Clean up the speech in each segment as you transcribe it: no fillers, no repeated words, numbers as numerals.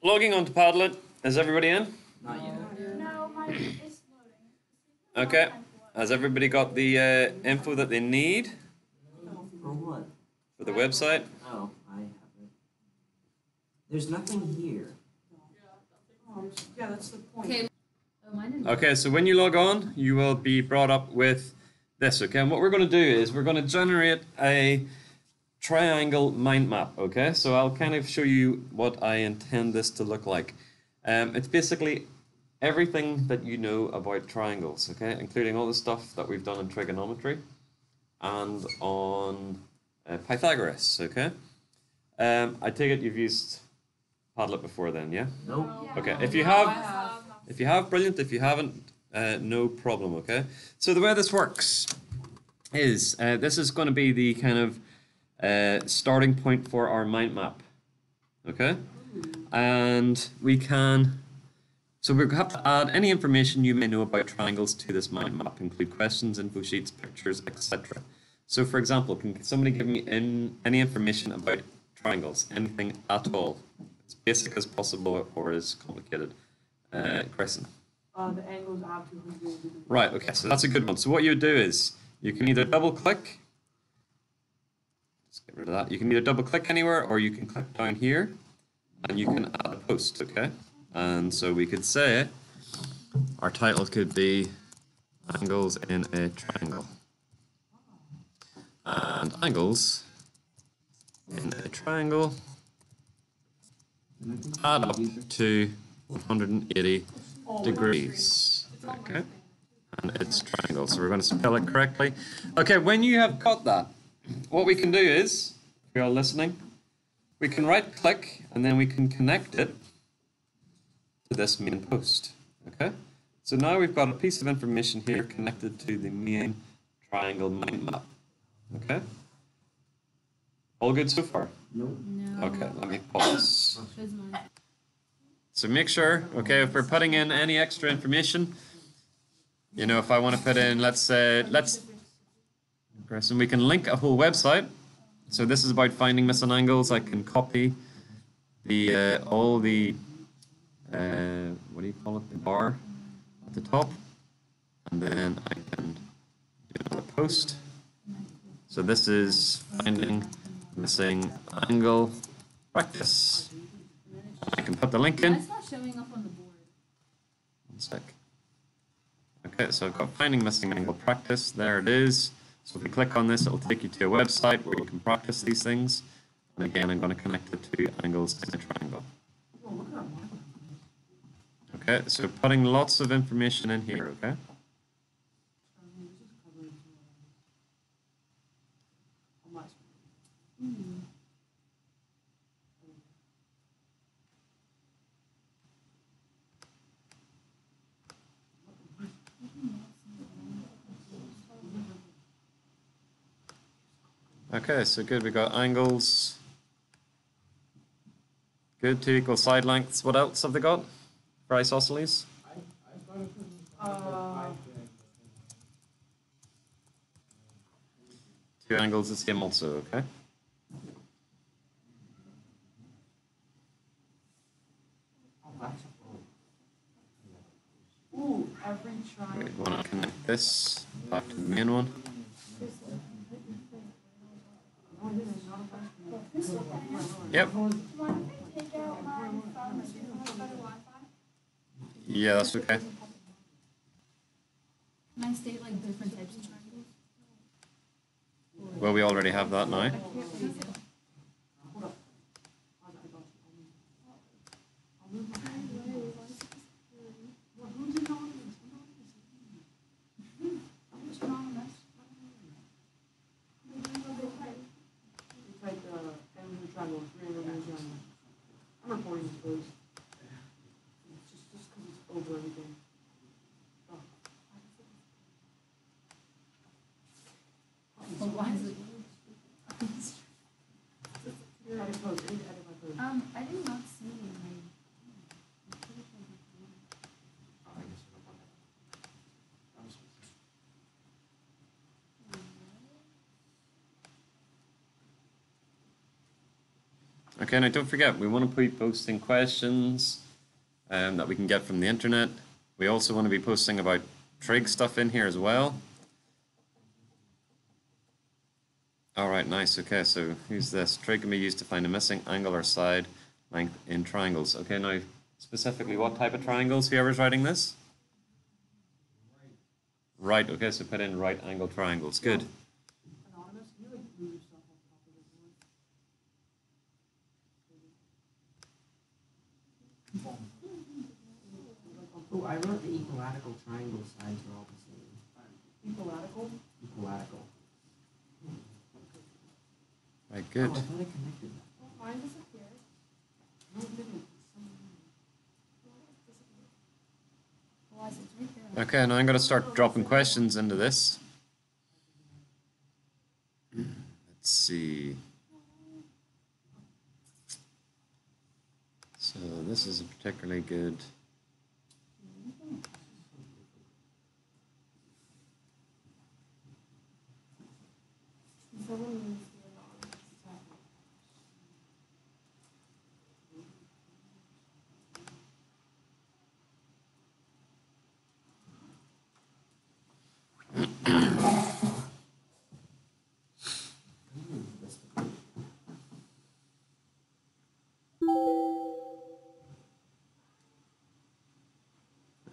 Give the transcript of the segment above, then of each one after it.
Logging onto Padlet. Is everybody in? Not yet. No, mine is loading. Okay. Has everybody got the info that they need For what? for the website? Oh, I have it. There's nothing here. Yeah, that's the point. Okay. Oh, mine didn't. Okay, so when you log on, you will be brought up with this, okay? And what we're going to do is we're going to generate a triangle mind map, okay? So I'll kind of show you what I intend this to look like. It's basically everything that you know about triangles, okay? Including all the stuff that we've done in trigonometry and on Pythagoras, okay? I take it you've used Padlet before then, yeah? Nope. Okay, if you I have, have. brilliant. If you haven't, no problem, okay? So the way this works is, this is going to be the kind of starting point for our mind map, okay? And we can, so we have to add any information you may know about triangles to this mind map, include questions, info sheets, pictures, etc. So for example, can somebody give me any information about triangles, anything at all? As basic as possible or as complicated. Kristen. The angles up to 100. Right, okay, so that's a good one. So what you would do is you can either double click, let's get rid of that. You can either double click anywhere or you can click down here and you can add a post, okay? And so we could say our title could be Angles in a Triangle. And angles in a triangle add up to 180 degrees. Okay, and it's triangle. So we're going to spell it correctly. Okay, when you have got that, what we can do is, if you're all listening, we can right click and then we can connect it to this main post. Okay, so now we've got a piece of information here connected to the main triangle mind map. Okay, all good so far? Nope. No. Okay, let me pause. Where's mine? So make sure, okay, if we're putting in any extra information, you know, if I want to put in, let's say, and we can link a whole website. So this is about finding missing angles. I can copy the all the what do you call it, the bar at the top, and then I can do another post. So this is finding missing angle practice. I can put the link in. That's not showing up on the board. One sec. Okay, so I've got finding missing angle practice. There it is. So if we click on this, it'll take you to a website where you can practice these things. And again, I'm going to connect it to angles in a triangle. Okay, so putting lots of information in here, okay? Okay, so good, we got angles. Good, 2 equal side lengths. What else have they got for isosceles? Two angles the same also, okay? Ooh, every triangle. We want to connect this back to the main one. Yep. Yeah, that's okay. Can I state like different types of triangles? Well, we already have that now. I'm recording those. Just because it's over everything. But why is it? I did not see my. Okay, now don't forget, we want to be posting questions that we can get from the internet. We also want to be posting about trig stuff in here as well. All right, nice. Okay, so who's this? Trig can be used to find a missing angle or side length in triangles. Okay, now specifically what type of triangles? Whoever's writing this? Right, okay, so put in right angle triangles. Good. Anonymous, can you like move yourself off top of the board? Oh, I wrote the equilateral triangle sides are all the same. Equilatical? Equilateral. Right, good. Oh, I thought I connected that. Mine disappeared. No, it didn't. Why is it right there? Okay, now I'm going to start dropping questions into this. Let's see. So this is a particularly good. Someone needs to be anonymous.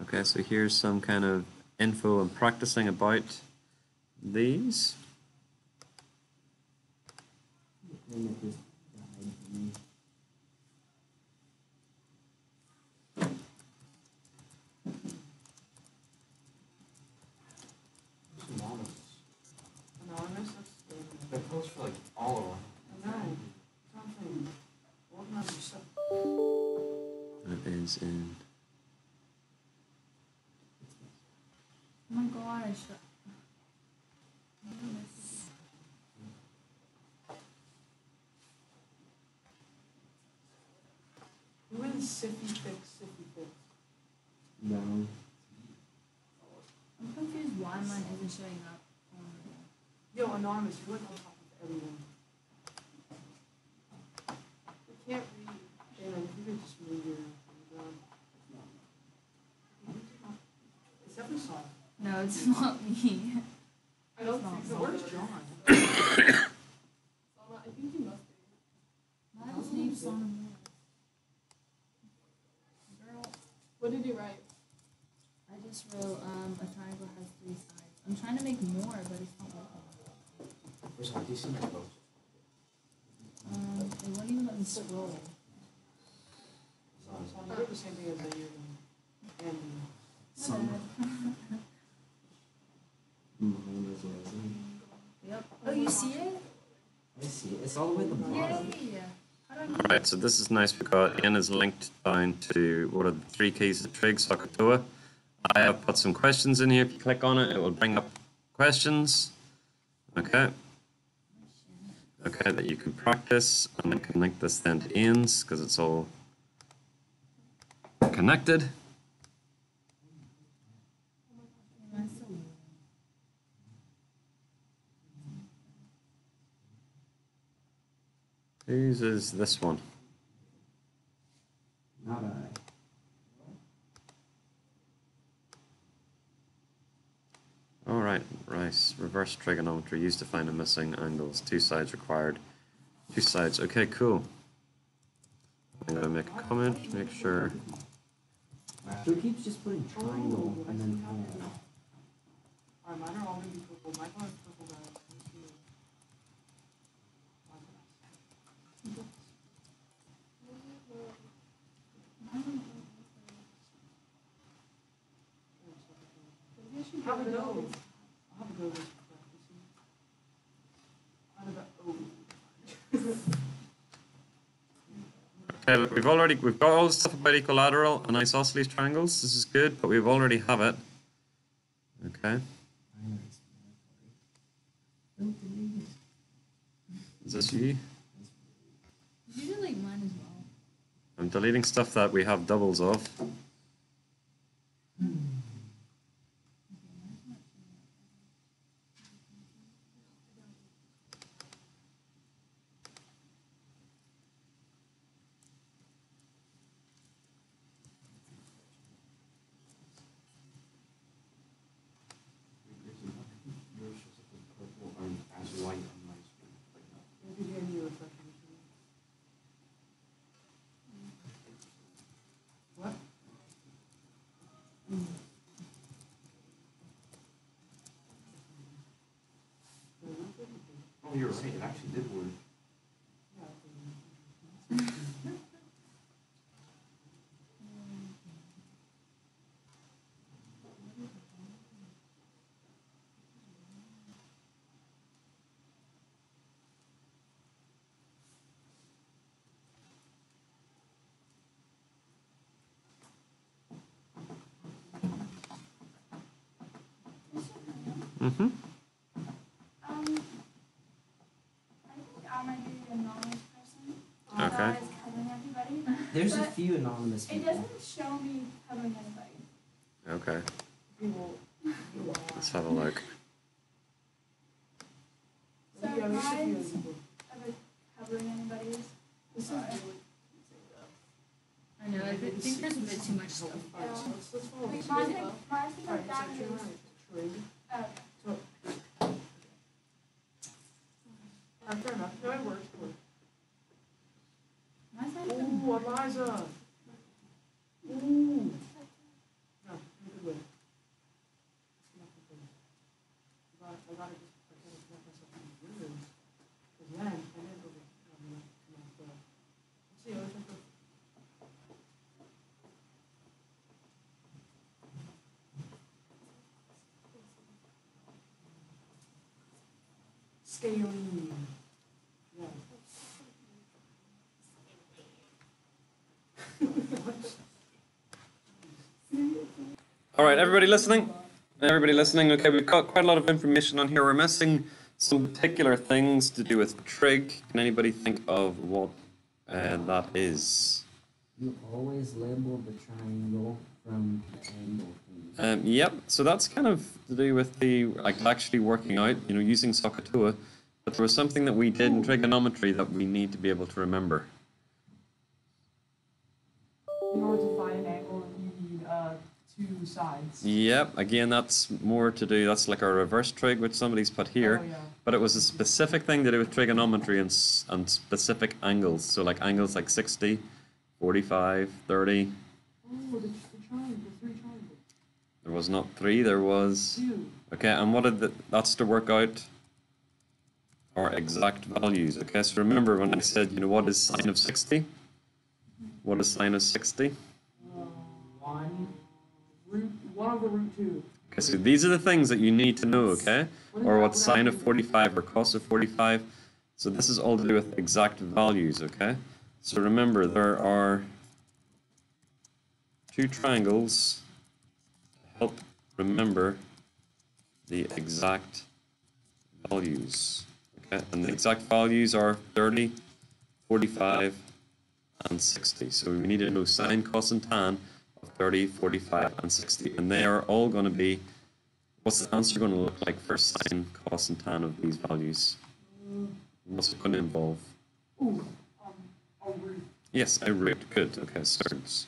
Okay, so here's some kind of info and practicing about these. And it just died for me. Anonymous, that's good. That goes for like all of them. I know. Something. Organize yourself. That is in. Oh my gosh. Who is Siffy Fix? No. I'm confused why mine isn't showing up. Yo, Anonymous, you went on top of everyone. I can't read. Damon, if you could just move your down. It's definitely soft. No, it's not me. I don't It's not think so. soft. Where's John? I think you must be. Mine is named Song of War. Girl, What did you write? I just wrote a triangle has 3 sides. I'm trying to make more, but it's not working. Where's our DC both? It won't even let me scroll. So you did the same thing as I did and Some. Mine is Yep. Oh, you see it? I see it. It's all the way at the bottom. Yay! How do I Right, so this is nice because n is linked down to what are the 3 keys of trig, Sokotoa. I have put some questions in here. If you click on it, it will bring up questions. Okay. Okay, that you can practice, and I can link this then to Ian's because it's all connected. Mine's so weird. Whose is this one? Not I. All right, rice. Reverse trigonometry used to find the missing angles. 2 sides required. 2 sides. Okay, cool. I'm gonna make a comment. Make sure. Who keeps just putting triangle and then triangle? Alright, mine are all gonna be purple. My color's purple, guys. Let me see. Maybe I should How get to rid go? of this. I'll have to go this practicing. How to go? Oh. Okay, look, we've got all the stuff about equilateral and isosceles triangles. This is good, but we've already have it. Okay. Is this you? You do like mine as well. I'm deleting stuff that we have doubles of. you're right. It actually did work. Mm-hmm. I think I might be the anonymous person. Okay. That is covering everybody. There's a But few anonymous it people. doesn't show me covering anybody. Okay. People. Let's have a look. So Yeah, there should be mine's people. ever covering anybody's. This is Sorry. really. I know, I think there's a bit too much stuff. Yeah. Let's follow Wait, this. mine's Alright, like that so you're is. right. Trig. Okay. Fair enough. No, it works. It works. Why is that even? Ooh, Eliza. Ooh. No, in a good way. I gotta just let myself be wizards. Because then, okay. Let's see, let's go. Scaling. Yeah. All right, everybody listening? Everybody listening? Okay, we've got quite a lot of information on here. We're missing some particular things to do with trig. Can anybody think of what that is? You always label the triangle from the angle thing. Yep, so that's kind of to do with the actually working out, using SOHCAHTOA. But there was something that we did in trigonometry that we need to be able to remember. In order to find an angle, you need two sides. Yep, again, that's more to do, that's like a reverse trig, which somebody's put here. Oh, yeah. But it was a specific thing to do with trigonometry and specific angles. So like angles like 60, 45, 30. Oh, the triangle, the three triangles. There was not 3, there was... Two. Okay, and what did that's to work out our exact values. Okay, so remember when I said, what is sine of 60? What is sine of 60? 1 over root 2. Okay, so these are the things that you need to know, okay? Or what's sine of 45 or cos of 45. So this is all to do with exact values, okay? So remember, there are 2 triangles to help remember the exact values, okay? And the exact values are 30, 45, and 60. So we need to know sine, cos, and tan of 30, 45, and 60. And they are all going to be, what's the answer going to look like for sine, cos, and tan of these values? What's it going to involve? Ooh, a root. Yes, a root. Good. Okay, surds.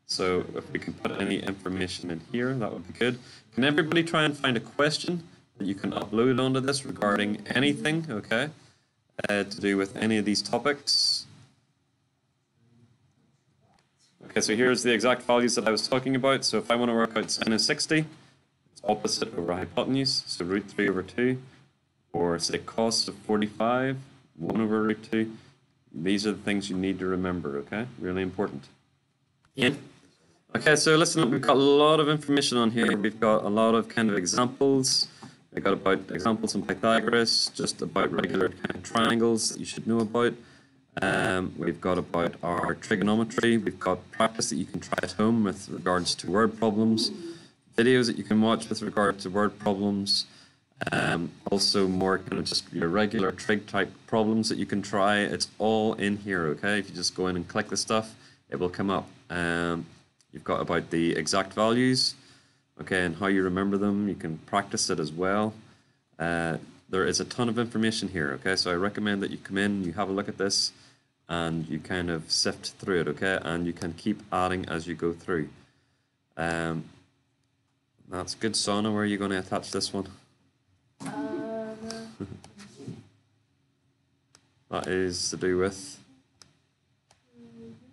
So if we can put any information in here, that would be good. Can everybody try and find a question that you can upload onto this regarding anything, okay, to do with any of these topics? Okay, so here's the exact values that I was talking about. So if I want to work out sine of 60, it's opposite over hypotenuse, so root 3 over 2. Or say cos of 45, 1 over root 2. These are the things you need to remember, okay? Really important. Yeah. Okay, so listen, we've got a lot of information on here. We've got a lot of kind of examples. We've got about examples in Pythagoras, just about regular kind of triangles that you should know about. We've got about our trigonometry. We've got practice that you can try at home with regards to word problems. Videos that you can watch with regard to word problems. Also more kind of just your regular trig type problems that you can try. It's all in here, okay? If you just go in and click the stuff, it will come up. You've got about the exact values, okay, and how you remember them. You can practice it as well. There is a ton of information here, okay? So I recommend that you come in, you have a look at this, and you kind of sift through it, okay? And you can keep adding as you go through. That's good, Sana. Where are you going to attach this one? That is to do with,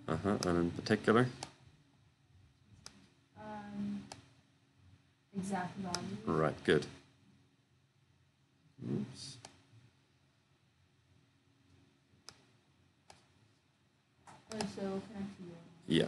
and in particular, Exact value. right, good. Oops. Oh, so we'll connect to you. Yeah.